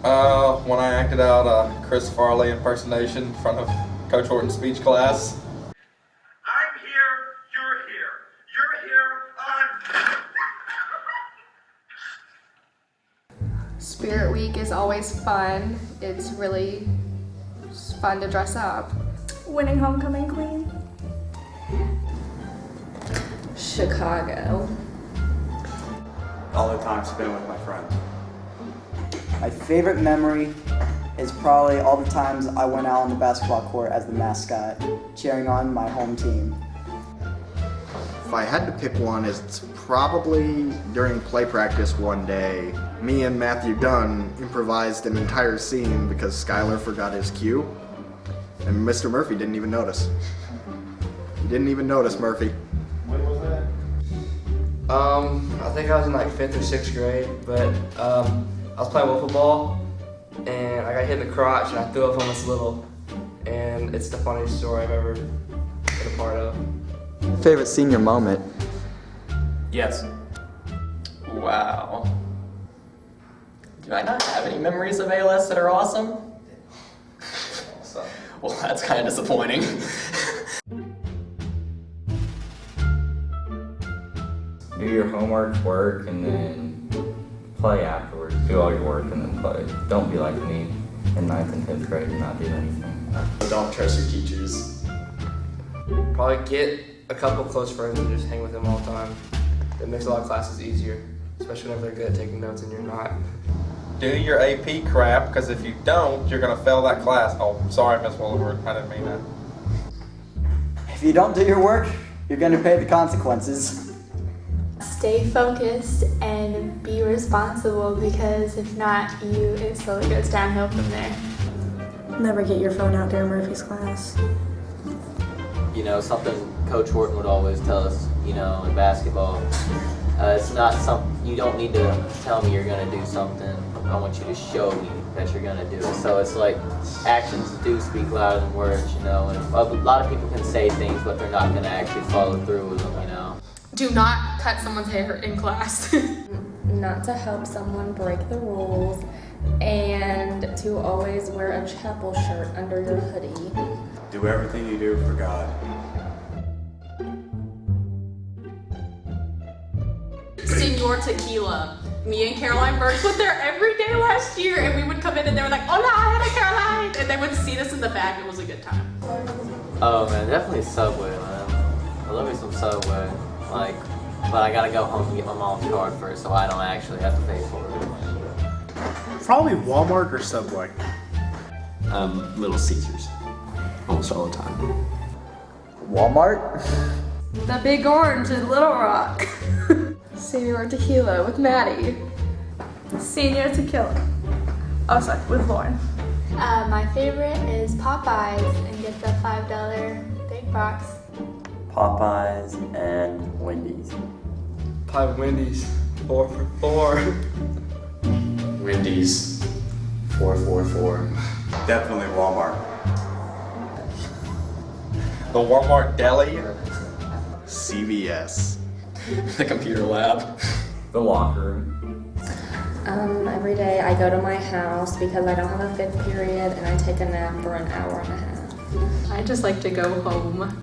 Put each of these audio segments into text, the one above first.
When I acted out a Chris Farley impersonation in front of Coach Horton's speech class. I'm here, you're here. You're here, I'm... Spirit Week is always fun. It's really fun to dress up. Winning homecoming queen. Chicago. All the time spent with my friends. My favorite memory is probably all the times I went out on the basketball court as the mascot, cheering on my home team. If I had to pick one, it's probably during play practice one day. Me and Matthew Dunn improvised an entire scene because Skylar forgot his cue, and Mr. Murphy didn't even notice. He didn't even notice, Murphy. When was that? I think I was in like 5th or 6th grade, but I was playing wiffle ball and I got hit in the crotch and I threw up almost little, and it's the funniest story I've ever been a part of. Favorite senior moment? Yes. Wow. Do I not have any memories of ALS that are awesome? Well, that's kind of disappointing. Do your homework, work, and then play afterwards. Do all your work and then play. Don't be like me in 9th and 10th grade and not do anything. Don't trust your teachers. Probably get a couple close friends and just hang with them all the time. It makes a lot of classes easier, especially whenever they're good at taking notes and you're not. Do your AP crap, because if you don't, you're going to fail that class. Oh, sorry, Miss Willoward. I didn't mean that. If you don't do your work, you're going to pay the consequences. Stay focused and be responsible, because if not, it slowly goes downhill from there. Never get your phone out during Murphy's class. You know, something Coach Horton would always tell us, you know, in basketball. It's not something, you don't need to tell me you're going to do something. I want you to show me that you're going to do it. So it's like actions do speak louder than words, you know. And a lot of people can say things, but they're not going to actually follow through with them, you know. Do not cut someone's hair in class. Not to help someone break the rules, and to always wear a chapel shirt under your hoodie. Do everything you do for God. Senor Tequila. Me and Caroline Burke went there every day last year, and we would come in and they were like, "Hola, Caroline," and they would seat us in the back. It was a good time. Oh man, definitely Subway, man. I love me some Subway. Like, but I gotta go home and get my mom's card first, so I don't actually have to pay for it. Probably Walmart or Subway. Little Caesars. Almost all the time. Walmart? The Big Orange in Little Rock. Senor Tequila with Maddie. Senior Tequila. Oh, sorry, with Lauren. My favorite is Popeyes, and get the $5 big box. Popeyes and Wendy's. Probably Wendy's, 4 for $4. Wendy's. 444. Definitely Walmart. The Walmart deli. CVS. The computer lab. The locker room. Every day I go to my house because I don't have a 5th period, and I take a nap for an hour and a half. I just like to go home.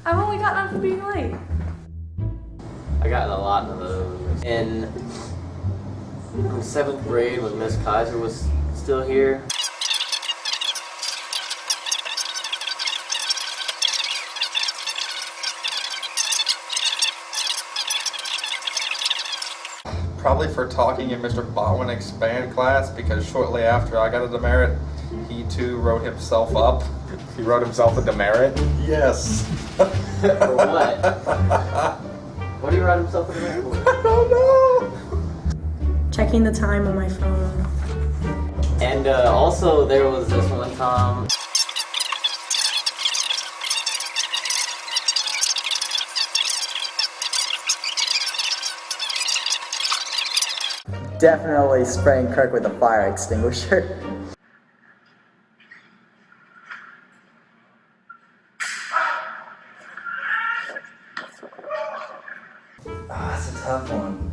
I've only gotten up for being late. I got in a lot of those. In 7th grade, when Miss Kaiser was still here, Probably for talking in Mr. Botwinick's band class, because shortly after I got a demerit, he too wrote himself up. He wrote himself a demerit? Yes. for what? What do you write himself in the record for? I don't know. Checking the time on my phone. And also there was this one time. Definitely spraying Kirk with a fire extinguisher. That's a tough one.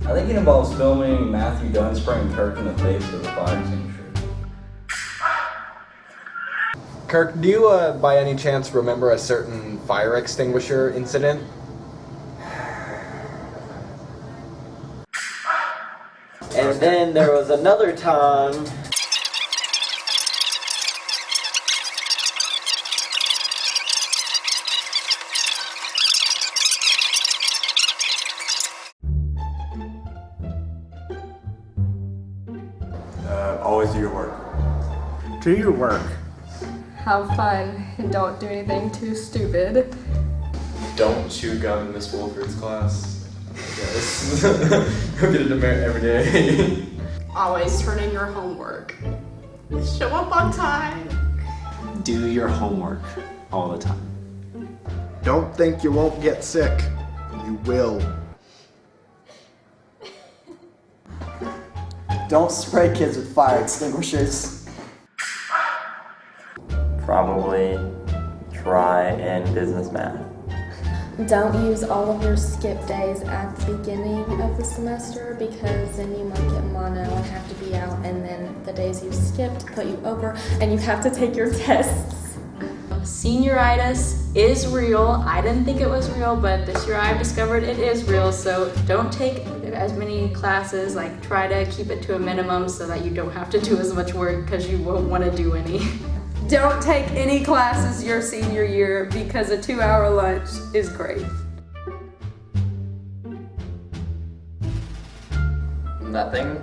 I think it involves filming Matthew Dunn spraying Kirk in the face with a fire extinguisher. Kirk, do you by any chance remember a certain fire extinguisher incident? And then there was another time. Always do your work. Do your work. Have fun and don't do anything too stupid. Don't chew gum in Miss Wolford's class. Yes. Go get a demerit every day. Always turn in your homework. Show up on time. Do your homework all the time. Don't think you won't get sick. You will. Don't spray kids with fire extinguishers. Probably try in business math. Don't use all of your skip days at the beginning of the semester because then you might get mono and have to be out, and then the days you skipped put you over and you have to take your tests. Senioritis is real. I didn't think it was real, but this year I've discovered it is real, so don't take as many classes, like try to keep it to a minimum so that you don't have to do as much work because you won't want to do any. Don't take any classes your senior year because a 2-hour lunch is great. Nothing.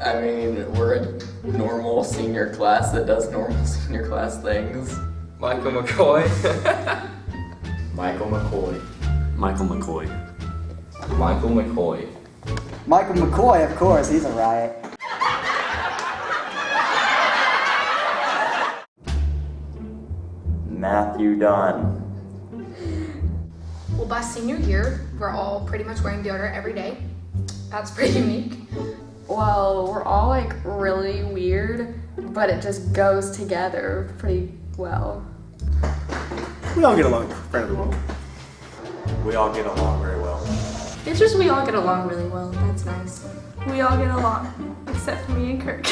I mean, we're a normal senior class that does normal senior class things. Michael McCoy. Michael McCoy. Michael McCoy. Michael McCoy. Michael McCoy, of course, he's a riot. Matthew Dunn. Well, by senior year, we're all pretty much wearing deodorant every day. That's pretty unique. Well, we're all like really weird, but it just goes together pretty well. We all get along fairly well. We all get along very well. It's just we all get along really well. That's nice. We all get along, except for me and Kirk.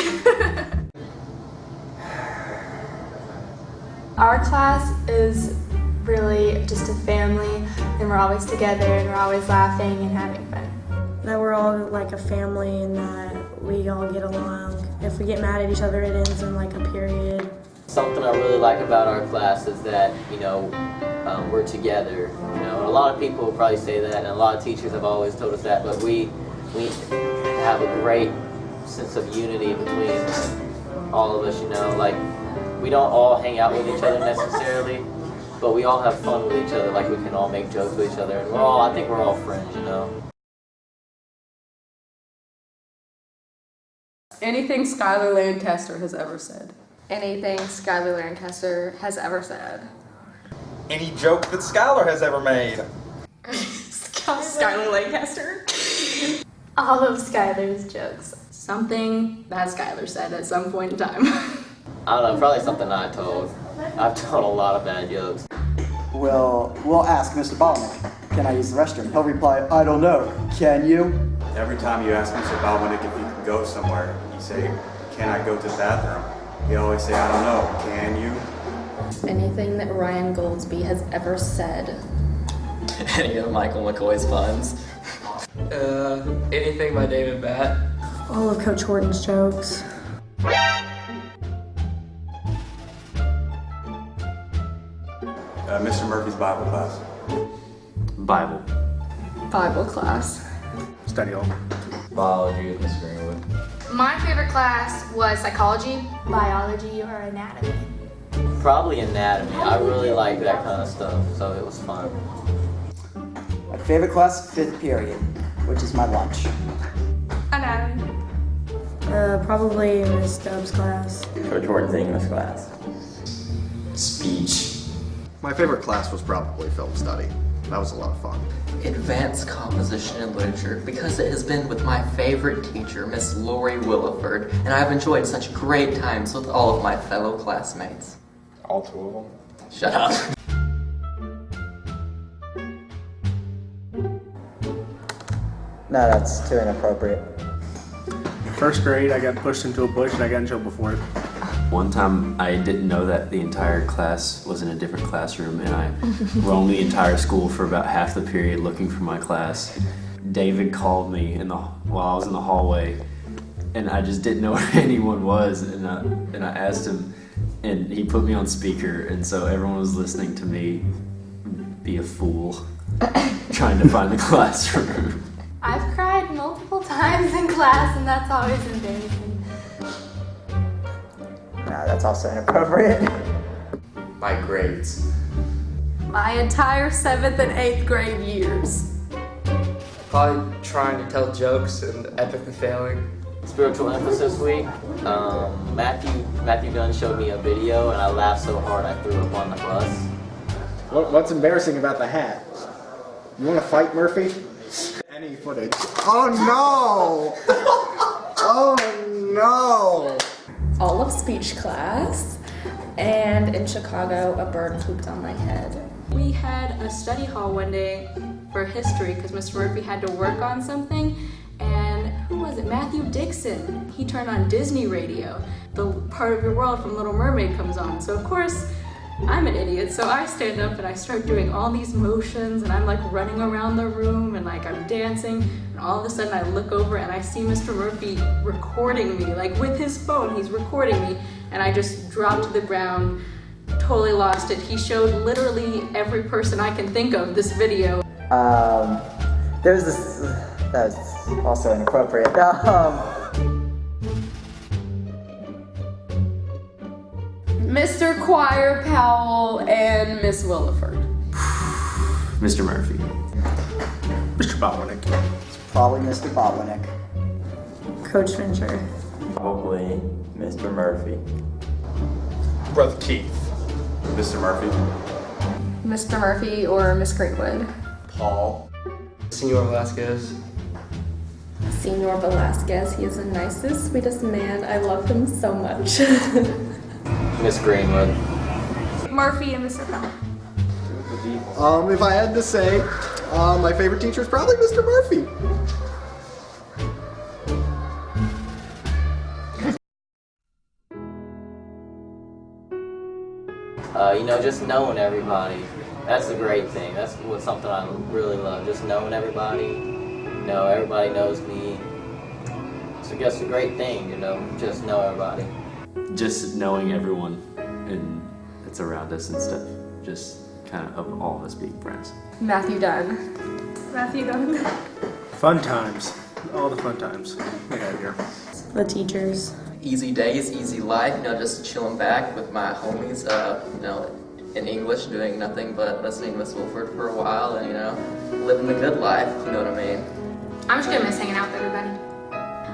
Our class is really just a family, and we're always together, and we're always laughing and having fun. That we're all like a family and that we all get along. If we get mad at each other, it ends in like a period. Something I really like about our class is that, you know, we're together. You know, and a lot of people will probably say that, and a lot of teachers have always told us that, but we have a great sense of unity between all of us, you know, like we don't all hang out with each other necessarily, but we all have fun with each other, like we can all make jokes with each other, and I think we're all friends, you know. Anything Skylar Lancaster has ever said. Anything Skylar Lancaster has ever said. Any joke that Skylar has ever made. Skylar Lancaster? All of Skylar's jokes. Something that Skylar said at some point in time. I don't know, probably something I told. I've told a lot of bad jokes. We'll ask Mr. Balnick, can I use the restroom? He'll reply, I don't know, can you? Every time you ask Mr. Balnick if you can go somewhere, you say, can I go to the bathroom? He always say, I don't know, can you? Anything that Ryan Goldsby has ever said. Any of Michael McCoy's puns. Anything by David Batt. All of Coach Horton's jokes. Mr. Murphy's Bible class. Bible. Bible class. Study hall. Biology with Miss Greenwood. My favorite class was psychology, biology, or anatomy. Probably anatomy. I really like that kind of stuff, so it was fun. My favorite class, 5th period, which is my lunch. Anatomy. Probably Miss Stubbs' class. Coach Horton's English class. Speech. My favorite class was probably film study. That was a lot of fun. Advanced composition and literature, because it has been with my favorite teacher, Miss Lori Williford, and I've enjoyed such great times with all of my fellow classmates. All 2 of them. Shut up. No, that's too inappropriate. First grade, I got pushed into a bush and I got in trouble for it. One time I didn't know that the entire class was in a different classroom, and I roamed the entire school for about half the period looking for my class. David called me while I was in the hallway, and I just didn't know where anyone was, and I asked him, and he put me on speaker, and so everyone was listening to me be a fool trying to find the classroom. I've cried multiple times in class, and that's always embarrassing. No, that's also inappropriate. My grades. My entire 7th and 8th grade years. Probably trying to tell jokes and epically failing. Spiritual emphasis week. Matthew Dunn showed me a video and I laughed so hard I threw up on the bus. What's embarrassing about the hat? You want to fight, Murphy? Any footage. Oh no! Oh no! All of speech class, and in Chicago, a bird pooped on my head. We had a study hall one day for history because Mr. Murphy had to work on something, and who was it? Matthew Dixon. He turned on Disney Radio. The Part of Your World from Little Mermaid comes on. So of course, I'm an idiot, so I stand up and I start doing all these motions, and I'm like running around the room and like I'm dancing, and all of a sudden I look over and I see Mr. Murphy recording me, like with his phone, he's recording me, and I just dropped to the ground, totally lost it. He showed literally every person I can think of this video. There's this, that was also inappropriate. Mr. Choir Powell and Miss Williford. Mr. Murphy. Mr. Botwinick. It's probably Mr. Botwinick. Coach Fincher. Probably Mr. Murphy. Brother Keith. Mr. Murphy. Mr. Murphy or Miss Greenwood. Paul. Senor Velasquez. Senor Velasquez, he is the nicest, sweetest man. I love him so much. Miss Greenwood. Murphy and Mr. Powell. If I had to say, my favorite teacher is probably Mr. Murphy. Just knowing everybody. That's the great thing. That's something I really love. Just knowing everybody. Everybody knows me. So I guess a great thing, just know everybody. Just knowing everyone and that's around us and stuff. Just kind of all of us being friends. Matthew Dunn. Matthew Dunn. Fun times. All the fun times we had here. The teachers. Easy days, easy life, just chilling back with my homies, in English, doing nothing but listening to Miss Wilford for a while and, living the good life, you know what I mean? I'm just gonna miss hanging out with everybody.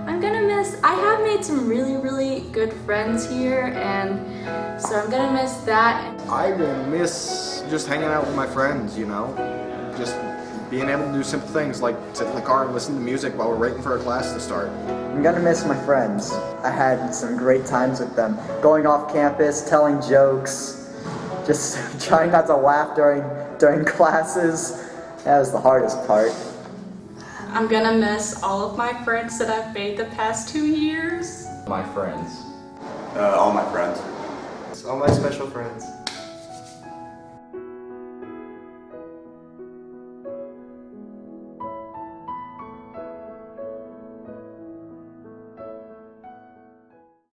I'm gonna miss, I have made some really, really good friends here, and so I'm gonna miss that. I will miss just hanging out with my friends, just being able to do simple things like sit in the car and listen to music while we're waiting for our class to start. I'm gonna miss my friends. I had some great times with them. Going off campus, telling jokes, just trying not to laugh during classes. That was the hardest part. I'm gonna miss all of my friends that I've made the past 2 years. My friends. All my friends. All my special friends.